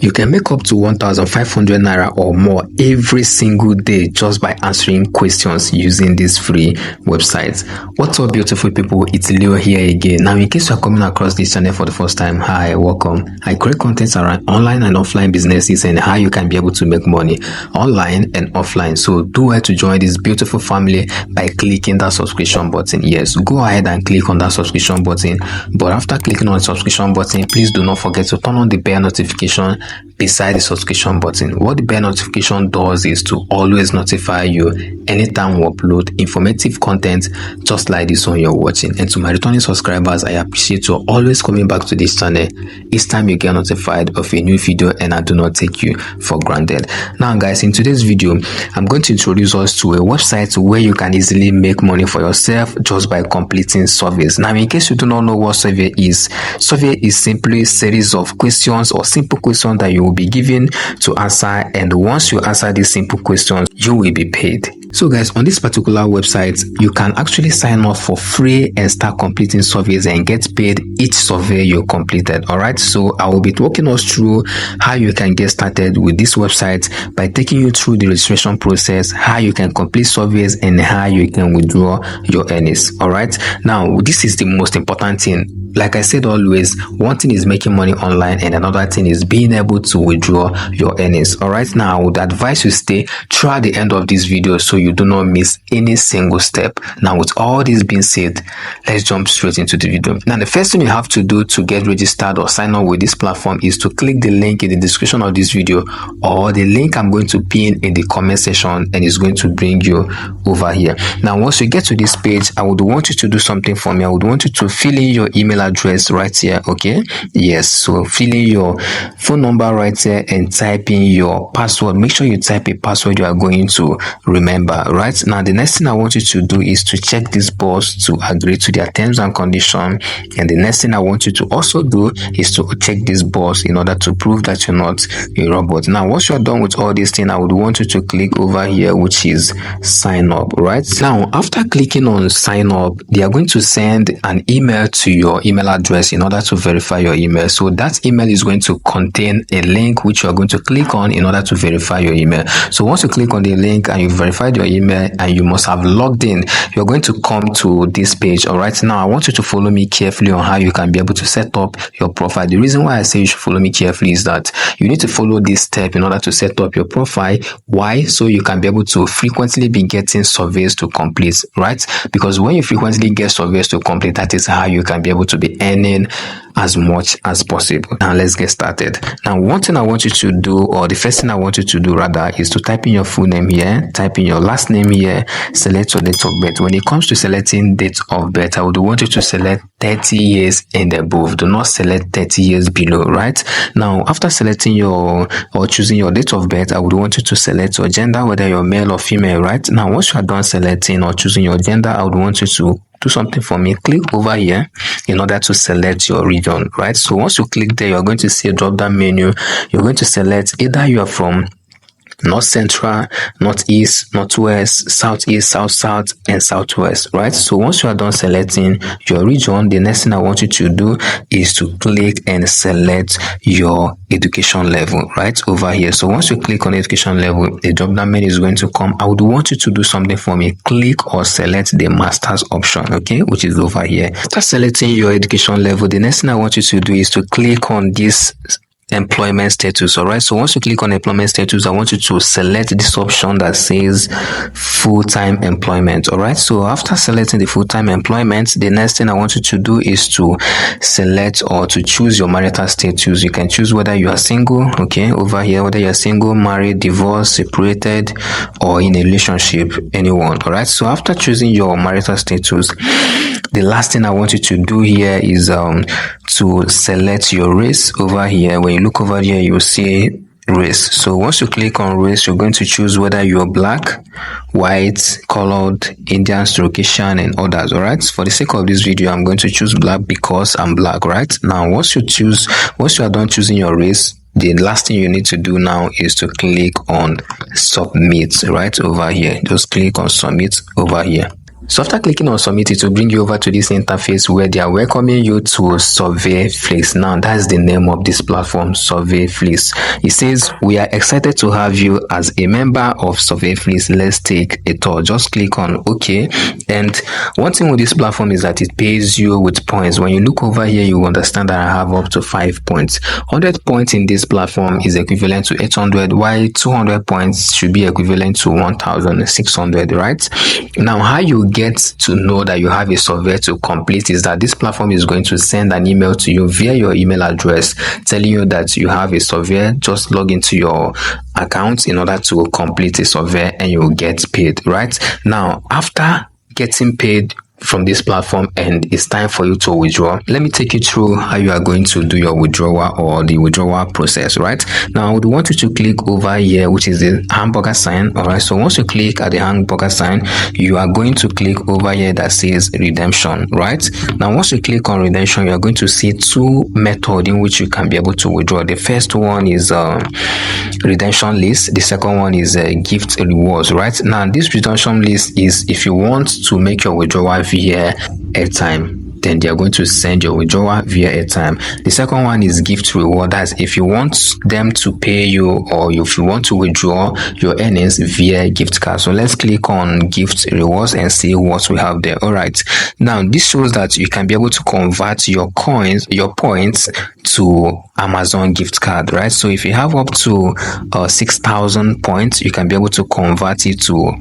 You can make up to 1,500 naira or more every single day just by answering questions using this free website. What's up, beautiful people? It's Leo here again. Now, in case you are coming across this channel for the first time, hi, welcome. I create content around online and offline businesses and how you can be able to make money online and offline. So do well to join this beautiful family by clicking that subscription button. Yes, go ahead and click on that subscription button. But after clicking on the subscription button, please do not forget to turn on the bell notification beside the subscription button. What the bell notification does is to always notify you anytime we upload informative content just like this one you're watching. And to my returning subscribers, I appreciate you always coming back to this channel each time you get notified of a new video, and I do not take you for granted. Now guys, in today's video I'm going to introduce us to a website where you can easily make money for yourself just by completing surveys. Now, in case you do not know what survey is simply a series of questions or simple questions that you will be given to answer, and once you answer these simple questions you will be paid. So guys, on this particular website you can actually sign up for free and start completing surveys and get paid each survey you completed. All right, so I will be walking us through how you can get started with this website by taking you through the registration process, how you can complete surveys, and how you can withdraw your earnings. All right, now this is the most important thing. Like I said, always, one thing is making money online and another thing is being able to withdraw your earnings. All right, now I would advise you stay throughout the end of this video so you do not miss any single step. Now, with all this being said, let's jump straight into the video. Now, the first thing you have to do to get registered or sign up with this platform is to click the link in the description of this video or the link I'm going to pin in the comment section, and it's going to bring you over here. Now, once you get to this page, I would want you to do something for me. I would want you to fill in your email address right here. Okay, yes, so fill in your phone number right here and type in your password. Make sure you type a password you are going to remember. Right now, the next thing I want you to do is to check this box to agree to their terms and conditions, and the next thing I want you to also do is to check this box in order to prove that you're not a robot. Now, once you're done with all these things, I would want you to click over here, which is sign up. Right now, after clicking on sign up, they are going to send an email to your email address in order to verify your email. So that email is going to contain a link which you are going to click on in order to verify your email. So once you click on the link and you've verified your email and you must have logged in, you're going to come to this page. All right, now I want you to follow me carefully on how you can be able to set up your profile. The reason why I say you should follow me carefully is that you need to follow this step in order to set up your profile. Why? So you can be able to frequently be getting surveys to complete, right? Because when you frequently get surveys to complete, that is how you can be able to be earning as much as possible. Now let's get started. Now, one thing I want you to do, or the first thing I want you to do rather, is to type in your full name here, type in your last name here, select your date of birth. When it comes to selecting date of birth, I would want you to select 30 years and above. Do not select 30 years below. Right now, after selecting your or choosing your date of birth, I would want you to select your gender, whether you're male or female. Right now, once you are done selecting or choosing your gender, I would want you to do something for me. Click over here in order to select your region. Right, so once you click there, you're going to see a drop down menu. You're going to select either you are from North Central, Northeast, Northwest, Southeast, South, and Southwest. Right, so once you are done selecting your region, the next thing I want you to do is to click and select your education level right over here. So once you click on education level, the drop down menu is going to come. I would want you to do something for me. Click or select the master's option, okay, which is over here. After selecting your education level, the next thing I want you to do is to click on this employment status. All right, so once you click on employment status, I want you to select this option that says full-time employment. All right, so after selecting the full-time employment, the next thing I want you to do is to select or to choose your marital status. You can choose whether you are single, okay, over here, whether you're single, married, divorced, separated, or in a relationship, anyone. All right, so after choosing your marital status, the last thing I want you to do here is to select your race over here. When you look over here, you'll see race. So once you click on race, you're going to choose whether you're black, white, colored, Indian, Caucasian, and others. All right, for the sake of this video, I'm going to choose black because I'm black. Right now, once you are done choosing your race, the last thing you need to do now is to click on submit right over here. Just click on submit over here. So after clicking on submit, it will bring you over to this interface where they are welcoming you to Surveyflix. Now that's the name of this platform, Surveyflix. It says, we are excited to have you as a member of Surveyflix. Let's take a tour. Just click on OK. And one thing with this platform is that it pays you with points. When you look over here, you understand that I have up to 5 points. 100 points in this platform is equivalent to 800, while 200 points should be equivalent to 1,600, right? Now, how you get to know that you have a survey to complete is that this platform is going to send an email to you via your email address telling you that you have a survey. Just log into your account in order to complete a survey and you will get paid, right? Now, after getting paid from this platform and it's time for you to withdraw, let me take you through how you are going to do your withdrawal or the withdrawal process. Right now, I would want you to click over here, which is the hamburger sign. All right, so once you click at the hamburger sign, you are going to click over here that says redemption. Right now, once you click on redemption, you are going to see two methods in which you can be able to withdraw. The first one is redemption list. The second one is gift rewards. Right now, this redemption list is if you want to make your withdrawal via airtime, then they are going to send your withdrawal via airtime. The second one is gift reward. That's if you want them to pay you or if you want to withdraw your earnings via gift card. So let's click on gift rewards and see what we have there. All right, now this shows that you can be able to convert your coins, your points, to Amazon gift card, right? So if you have up to 6,000 points, you can be able to convert it to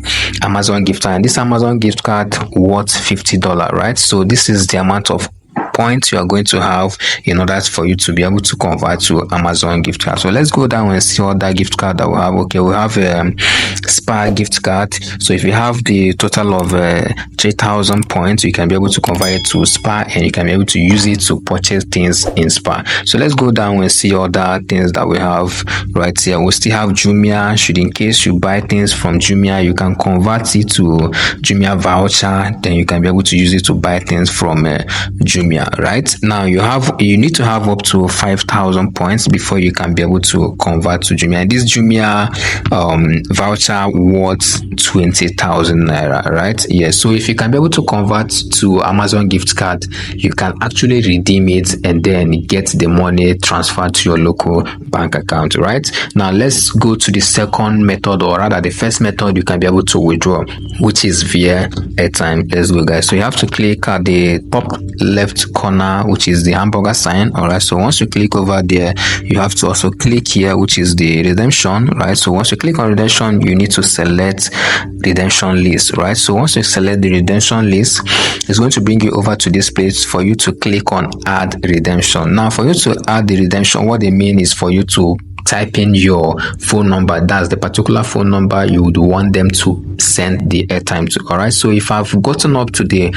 Amazon gift card. And this Amazon gift card worth $50, right? So this is the amount of points you are going to have in order for you to be able to convert to Amazon gift card. So let's go down and see what that gift card that we have. Okay, we have a Spa gift card. So if you have the total of 3,000 points, you can be able to convert it to Spa and you can be able to use it to purchase things in Spa. So let's go down and see other things that we have right here. We still have Jumia. Should in case you buy things from Jumia, you can convert it to Jumia voucher, then you can be able to use it to buy things from Jumia. Right now, you need to have up to 5,000 points before you can be able to convert to Jumia. And this Jumia voucher worth 20,000 naira, right? Yes. So if you can be able to convert to Amazon gift card, you can actually redeem it and then get the money transferred to your local bank account. Right now, let's go to the second method, or rather the first method you can be able to withdraw, which is via airtime. Let's go, guys. So you have to click at the top left corner, which is the hamburger sign. All right, so once you click over there, you have to also click here, which is the redemption. Right, so once you click on redemption, you need to select redemption list. Right, so once you select the redemption list, it's going to bring you over to this place for you to click on add redemption. Now, for you to add the redemption, what they mean is for you to type in your phone number. That's the particular phone number you would want them to send the airtime to. All right, so if I've gotten up to the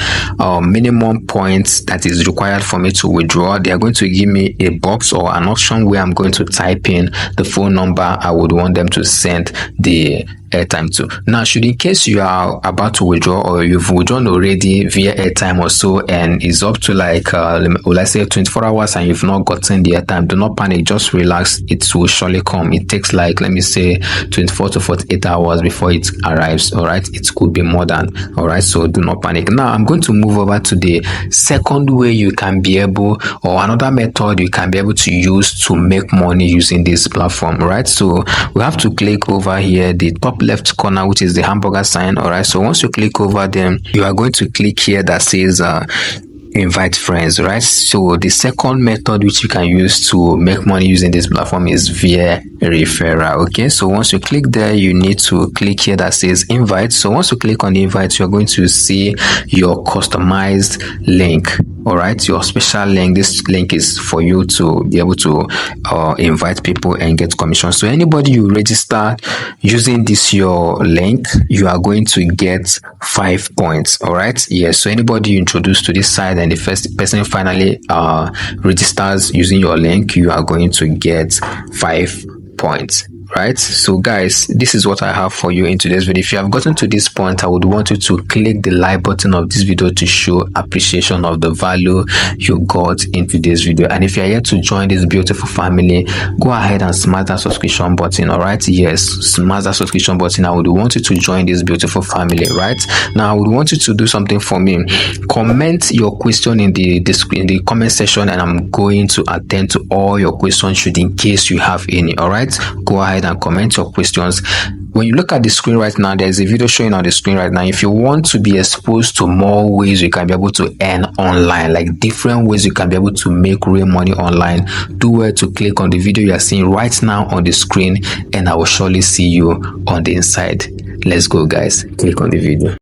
minimum points that is required for me to withdraw, they are going to give me a box or an option where I'm going to type in the phone number I would want them to send the airtime to. Now, should in case you are about to withdraw or you've withdrawn already via airtime or so, and it's up to like let's say 24 hours and you've not gotten the airtime, do not panic, just relax. It will surely come. It takes like, let me say, 24 to 48 hours before it arrives. All right, it could be more than. All right, so do not panic. Now I'm going to move over to the second way you can be able, or another method you can be able to use to make money using this platform. Right, so we have to click over here, the top left corner, which is the hamburger sign. All right, so once you click over them, you are going to click here that says invite friends. Right, so the second method which you can use to make money using this platform is via referral. Okay, so once you click there, you need to click here that says invite. So once you click on the invite, you're going to see your customized link. All right, your special link. This link is for you to be able to invite people and get commission. So anybody you register using this your link, you are going to get 5 points. All right, yes. So anybody you introduce to this site and the first person finally registers using your link, you are going to get 5 points. right? So guys, this is what I have for you in today's video. If you have gotten to this point, I would want you to click the like button of this video to show appreciation of the value you got in today's video. And if you are yet to join this beautiful family, go ahead and smash that subscription button. All right, yes, smash that subscription button. I would want you to join this beautiful family. Right now, I would want you to do something for me. Comment your question in the comment section, and I'm going to attend to all your questions should in case you have any. All right, go ahead and comment your questions. When you look at the screen right now, there's a video showing on the screen right now. If you want to be exposed to more ways you can be able to earn online, like different ways you can be able to make real money online, do well to click on the video you are seeing right now on the screen, and I will surely see you on the inside. Let's go, guys. Click on the video.